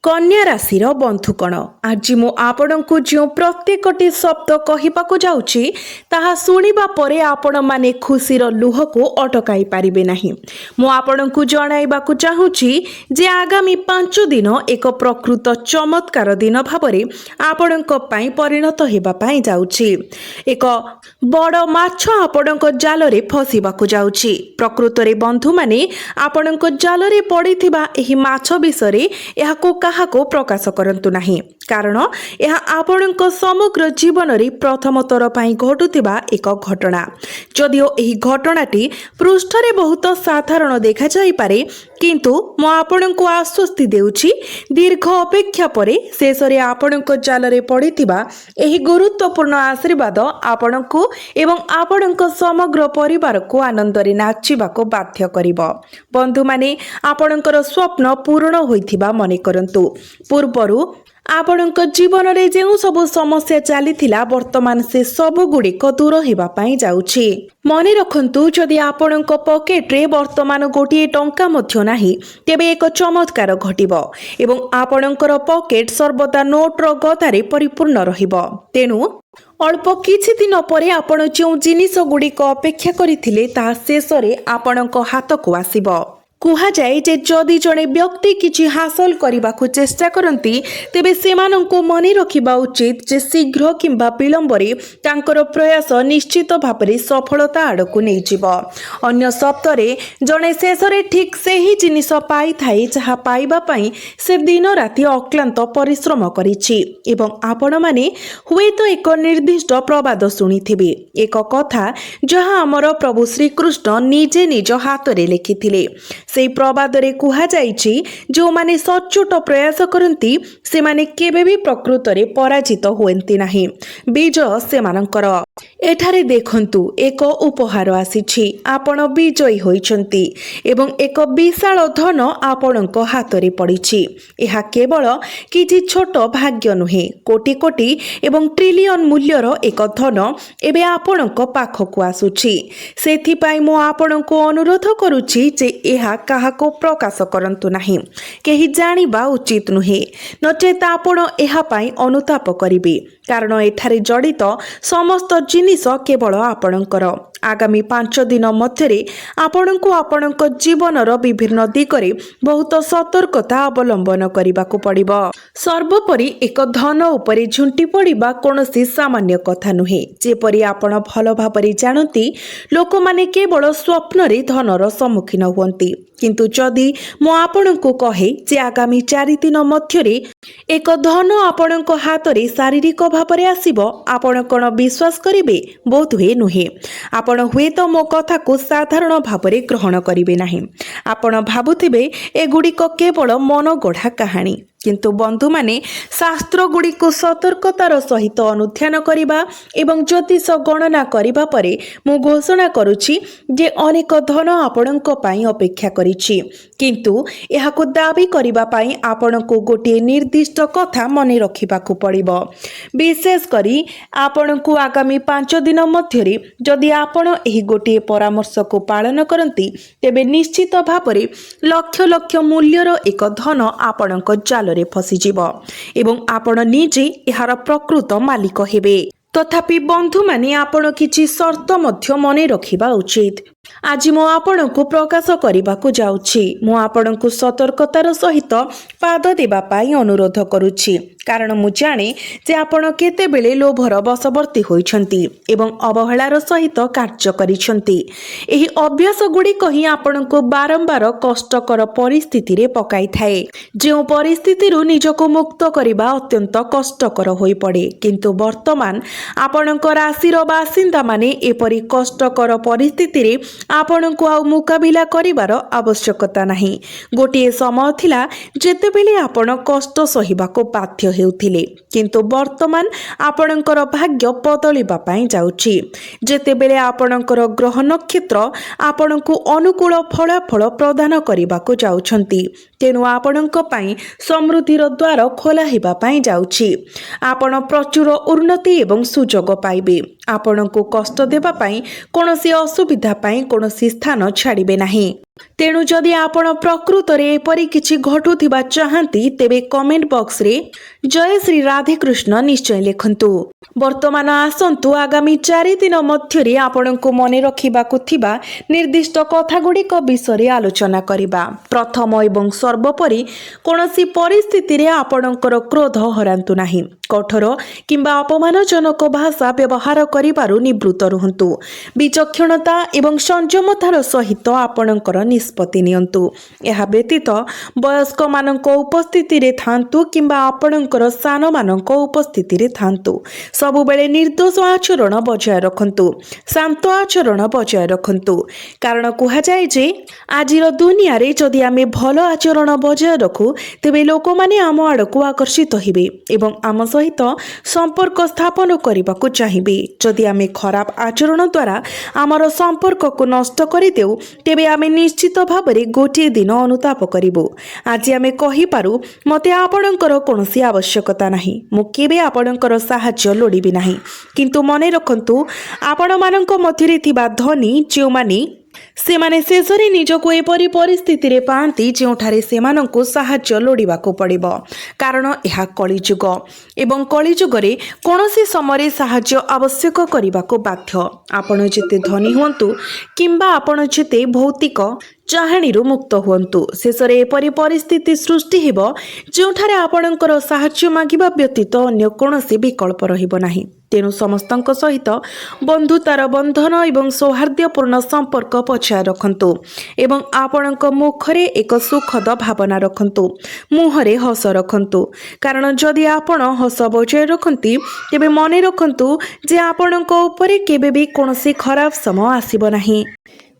कन्या राशि बंधुकण आज मु आपण को जो प्रत्येकटी शब्द कहवाक जाऊँगी ताहा शुणिबा परे आपण माने खुशीर लुह को अटकाई पारिबे नाही। मु आपण को जणाइबाकु चाहूँगी जे आगामी 5 दिन एक प्रकृत चमत्कार दिन भावरे आपणक पई परिणत हेबा पई जाउछि। एक बड़ माछ आपणक जालरे फसिबाकु जाउछि। प्रकृत रे बंधु माने आपणक जालरे पड़िथिबा एही माछ विषय एहाको काहाको प्रकाश करंतु नाही, कारण यह आपणक समग्र जीवन रे प्रथम थर पई घटुथिबा एक घटना। जदिओ एही घटनाटी पृष्ठ रे बहुत साधारण देखा जाई पारे, किंतु मो आपणको आश्वस्ति देउछि दीर्घ अपेक्षा परे शेष रे आपणक जाल रे पड़िथिबा एही गुरुत्वपूर्ण आशीर्वाद आपणको एवं आपणक समग्र परिवार को आनंद रे नाचिबाको बाध्य करिवो। बंधु माने आपणकर स्वप्न पूर्ण होइथिबा मने करंतु। पूर्वरु आपणक जीवन रे जेउ सब समस्या चलीथिला वर्तमान से सब गुड़िक दूर हेबा पई जाउछि। मने रखंतु जदि आपणक पॉकेट रे वर्तमान गोटिए टंका मध्य नाही तेबे एक चमत्कार घटिबो एवं आपणकर पॉकेट सर्वदा नोट रो गदारे परिपूर्ण रहिबो। तेनु अल्प किछि दिन परे आपण जो जिनिस गुड़िक अपेक्षा करिथिले ता शेष रे आपणक हाथ को आसीबो। कुहा जाए जे जदि जड़े व्यक्ति किछि हासिल करबाकु चेष्टा करंती तेबे सेमानंको मने रखिबा उचित जे शीघ्र किंबा विलंबरे तांकर प्रयास निश्चित भाबरे सफलता आड़कु नै जिवो। अन्य शब्दरे जड़े शेषरे ठीक सेही जिनिस पाई थाई जहा पाइबा पई से दिन राति अक्लांत परिश्रम करिछि। एवं आपण माने हुए तो एक निर्दिष्ट प्रवाद सुनिथिबे, एक कथा जहा हमर प्रभु श्री कृष्ण निजे निज हाथ रे लिखिथिले। से प्रवाद रे कुहा जाइछि जो माने सचोट प्रयास करंती से माने केबे भी प्रकृत रे पराजित होएंती नाही, विजय से मानकर। एठारे देखंतु एक उपहार आसीछि, आपण विजयी होइछंती एवं एक विशाल धन आपणक हाथ रे पड़िछि। एहा केवल किछि छोट भाग्य नुहे, कोटी कोटी एवं ट्रिलियन मूल्यर एक धन एबे आपणक पाखकु आसुछि। सेथि पई मो आपणको अनुरोध करूछि जे एहा काहाको प्रकाश करंतु नाही, केही जानिबा उचित नुहे, नचेत आपण एहा पई अनुताप करिबे, कारण एठारे जड़ित समस्त जिनिस केवल आपणकर। आगामी 5 दिन मध्यरे आपणको आपणक जीवनर विभिन्न दिगरे बहुत सतर्कता अवलंबन करिबाकु पड़िबो। सर्वोपरि एक धन उपरे झुंटी पड़िबा कोनोसी सामान्य कथा नुहे। जेपरि आपण भल भाबरे जानती लोक माने केवल स्वप्न रे धनर सम्मुखीन हुअंती, किंतु जदि मो आपणको कहे जे आगामी 4 दिन मध्यरे एक धन आपणक हाथ रे शारीरिक भाबरे आसीबो, आपण कोन विश्वास करिवे? बहुत हुए नुहे। आपण हुए तो मो कथा को साधारण भाबरे ग्रहण करिवे नाही। आपण भाबुथिबे एगुड़िक केवल मन गढ़ा कहानी, किंतु बंधु माने शास्त्र गुड़ी को सतर्कतार सहित अनुध्यान करिबा एवं ज्योतिष गणना करिबा परे मु घोषणा करुछि जे अनेक धन आपणक पई अपेक्षा करिछि, किंतु एहाको दाबी करिबा पई आपणको गोटिए निर्दिष्ट कथा मने रखिबाकु पड़िबो। विशेष करी आपणको आगामी 5 दिन मध्यरे जदि आपण एही गोटिए परामर्श को पालन करंती तेबे निश्चित भाबरे लक्ष लक्ष मूल्यर एक धन आपणक जाल रे फसिजिबो एवं आपण निजे एहार प्रकृत मालिक हेबे। तथापि बंधु माने आपण किछि शर्त मध्य मने रखिबा उचित। आज मो आपण को प्रकाश करिबाकु जाउछि। मो आपण को सतर्कतार सहित पाद देबा पाई अनुरोध करूछि, कारण मु जाने जे आपण केते बेले लोभर बशवर्ती होइछंती एवं अवहेलार सहित कार्य करिछंती। एही अभ्यास गुडी कहि आपण को बारंबार कष्टकर परिस्थिति रे पकाई थाए, जे परिस्थिति रु निजको मुक्त करिबा अत्यंत कष्टकर होई पड़े। किंतु वर्तमान आपणक राशिर बासिंदा माने एपरि कष्टकर परिस्थिति रे आपणको आ मुकाबिला करिवार आवश्यकता नाही। गोटिए समय थिला जेतेबेले आपण कष्ट सहिबाको बाध्य हेउथिले, किंतु वर्तमान आपणकर भाग्य बदलिबा पई जाउछि। जेतेबेले आपणकर ग्रह नक्षत्र आपणको अनुकूल फलाफल प्रदान करिबाको जाउछंती, तेनु आपणक पई समृद्धिर द्वार खोला हेबा पई जाउछि। आपण प्रचुर उन्नति एवं सुजोग पाइबे। आपणको कष्ट देबा पई कोनोसी असुविधा पई कोनोसी स्थान छाड़िबे नाही। तेणु जदि आपण प्रकृतरे एपरि किछि घटुथिबा चाहंती तेबे कमेंट बॉक्स रे जय श्री राधे कृष्ण निश्चय लिखंतु। वर्तमान आसंतु आगामी 4 दिन मध्यरे आपणको मने रखिबाकु थिबा निर्दिष्ट कथागुड़िक विषय आलोचना करिबा। प्रथम एवं सर्वोपरि कोनोसी परिस्थिति रे आपणकर क्रोध हरांतु नाही। कठोर किंबा अपमानजनक भाषा व्यवहार करिबारु निवृत्त रुहंतु। विचक्षणता एवं संयमतार सहित आपणकर निष्पत्ति नियंतु। यह व्यतीत वयस्क मानक उपस्थिति रे थांतु किंबा आपणकर सान मानक उपस्थिति रे थांतु सबुबेले निर्दोष आचरण बजाय रखंतु। शांत आचरण बजाय रखंतु। कारण कुहा जाय जे आजिर दुनिया रे जदि आमे भलो आचरण बजाय रखु तेबे लोक माने आम आड़कू आकर्षित हिबे एवं आम सहित संपर्क स्थापन करबाकू चाहिबे। जदि आमे खराब आचरण द्वारा आमर संपर्क को नष्ट करि देउ तेबे आमे निश्चित भाबरे गोटे दिन अनुताप करिबो। आज आमे कहि पारु मते आपणकर कोनोसी आवश्यकता नाही, मु केबे आपणकर सहाय्य लोडिबि नाही। किंतु मने रखंतु आपण मानक मध्यरे थिबा धनी जे माने सेमाने शेषरे निजको एपरि परिस्थिति रे पांती जेउठारे सेमानंकु सहाय्य लोडिबाकू पड़िबो। कारण यह कलिजुग एवं कलिजुग रे कोनोसी समय सहाय्य आवश्यक करिबाकू बाध्य। आपण जेते धनी हुंतु किंबा आपण जेते भौतिक चाहाणीरू मुक्त हुंतु शेषरे एपरि परिस्थिति सृष्टि हेबो जेउठारे आपणकर सहाय्य मागिबा व्यतीत अन्य कोनोसी विकल्प रहिबो नाही। तेणु समस्तଙ୍କ सहित बंधुतार बंधन एवं सौहार्द्यपूर्ण संपर्क बचाय रखंतु एवं आपणଙ୍କ मुखरे एक सुखद भावना रखंतु। मुहरे हस रखंतु। कारण जदि आपण हस बचाय रखंती तेबे मने रखंतु जे आपणଙ୍କ उपरे केबे भी कोनोसी खराब समय आसीबो नाही।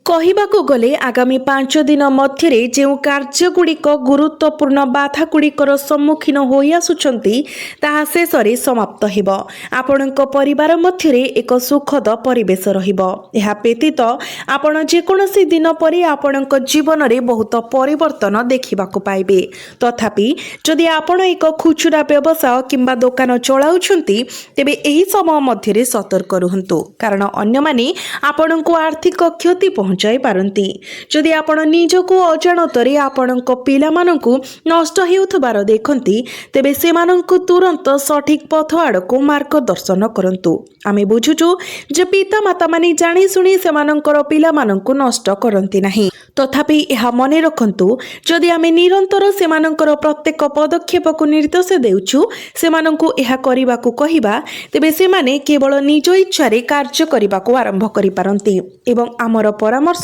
कहिबाकू गले आगामी 5 दिन मध्यरे जेउ कार्यगुड़िक गुरुत्वपूर्ण बाधागुड़िकर सम्मुखीन होई आसुचंती ताहा शेषरे समाप्त हेबो। आपणक परिवार मध्यरे एक सुखद परिवेश रहिबो। एहा व्यतीत आपण जेकोनोसी दिन परे आपणक जीवन रे बहुत परिवर्तन देखिबाकू पाइबे। तथापि जदि आपण एक खुचुरा व्यवसाय किंबा दुकान चलाउछंती तेबे एही समय मध्यरे सतर्क रुहंतु। कारण अन्य माने आपणको आर्थिक क्षति जाई पारंती। जदि आपण निजको अजाणतरे आपणक पिलामानंकु नष्ट हेउथबार देखंती तेबे सेमानंकु तुरंत सठिक पथ आड़को मार्गदर्शन करंतु। आमे बुझुचु जे पिता माता माने जानी सुनी सेमानंकर पिलामानंकु नष्ट करंती नाही। तथापि एहा मने रखंतु जदि आमे निरंतर सेमानंकर प्रत्येक पदक्षेप को निर्देश देउछु सेमानंकु एहा करिबाकू कहिबा तेबे सेमाने केवल निज इच्छा रे कार्य करिबाकू आरंभ करि पारंती एवं आमर परामर्श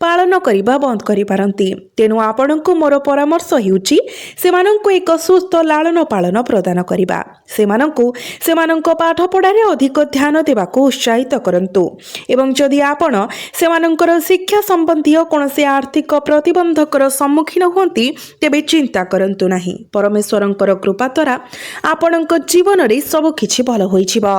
पालन करिबा बंद करि पारंती। तेणु आपणको मोर परामर्श हेउची सेमानंकु एक सुस्थ लालन पालन प्रदान करिबा। सेमानंकु सेमानंको पाठ पढ़ारे अधिक ध्यान देबाकू उत्साहित करंतु एवं जदि आपण सेमानंकर शिक्षा संबंधी कोनोसी आर्थिक प्रतिबंधकर सम्मुखीन होंती तेबे चिंता करंतु नाही। परमेश्वरंकर कृपा द्वारा आपणक जीवन रे सब किछि भलो होइछिबो।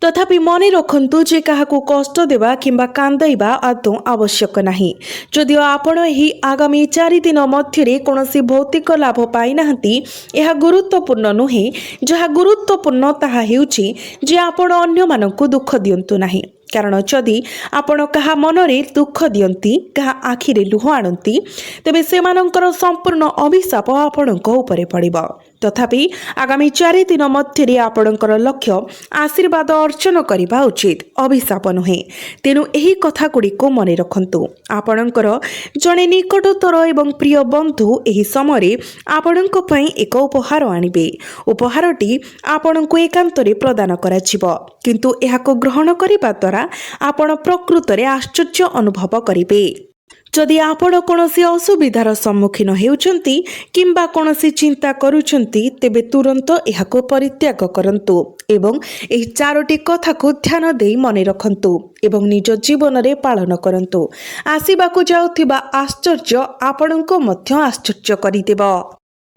तथापि मने रखंतु जे काहाकू कष्ट देबा किंबा कांदैबा आदौ आवश्यक नाही। जदिओ आपण एही आगामी 4 दिन मध्यरे कोनोसी भौतिक लाभ पाइ नाहंती एहा गुरुत्वपूर्ण नुहे। जहा गुरुत्वपूर्ण ताहा हेउची जे आपण अन्य मानकू दुख दियंतु नाही। कारण जदि आपण कहा मनरे दुख दियंती कहा आखिरे लुह आणंती तेबे सेमानंकर संपूर्ण अभिशाप आपणक उपरे पड़िबो। तथापि आगामी 4 दिन मध्यरे आपणकर लक्ष्य आशीर्वाद अर्जन करिबा उचित, अभिशाप नुहे। तेणु एही कथा गुड़िको मने रखंतु। आपणकर जणे निकटतर एवं प्रिय बंधु एही समय आपणक पई एक उपहार आनिबे। उपहारटी आपणको एकांतरे प्रदान कराजिबो किंतु एहाको ग्रहण करिबा द्वारा आपण प्रकृतरे आश्चर्य अनुभव करिबे। जदि आपण कोनोसी असुविधार सम्मुखीन हेउचंती किंबा कोनोसी चिंता करूचंती तेबे तुरंत एहाको परित्याग करंतु एवं एही 4टी कथा को ध्यान देई मने रखंतु एवं निज जीवन रे पालन करंतु। आसीबाकू जाउथिबा आश्चर्य आपणको मध्य आश्चर्य करिदेबो।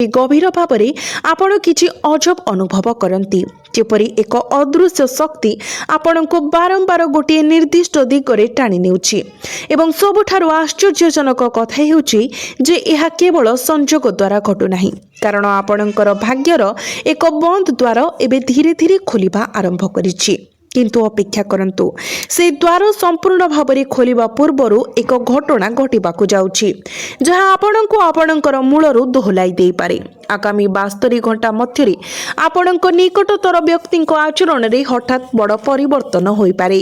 गभीर भाव में आपण किछि अजब अनुभव करती जेपरी एक अदृश्य शक्ति आपण को बारंबार गोटे निर्दिष्ट दिगरे टाणी नेउछि एवं सबुठारु आश्चर्यजनक कथा हेउछि जे एहा केवल संयोग द्वारा घटु नाही। कारण आपणकर भाग्यर एक बंद द्वार एबे धीरे धीरे खोलिबा आरंभ करिछि। କିନ୍ତୁ ଅପେକ୍ଷା କରନ୍ତୁ, ସେ ଦ୍ୱାର ସମ୍ପୂର୍ଣ୍ଣ ଭାବରେ ଖୋଲିବା ପୂର୍ବରୁ ଏକ ଘଟଣା ଘଟିବାକୁ ଯାଉଛି, ଯାହା ଆପଣଙ୍କୁ ଆପଣଙ୍କର ମୂଳରୁ ଦୋହଲାଇ ଦେଇପାରେ। ଆଗାମୀ 72 ଘଣ୍ଟା ମଧ୍ୟରେ ଆପଣଙ୍କ ନିକଟତର ବ୍ୟକ୍ତିଙ୍କ ଆଚରଣରେ ହଠାତ୍ ବଡ଼ ପରିବର୍ତ୍ତନ ହୋଇପାରେ।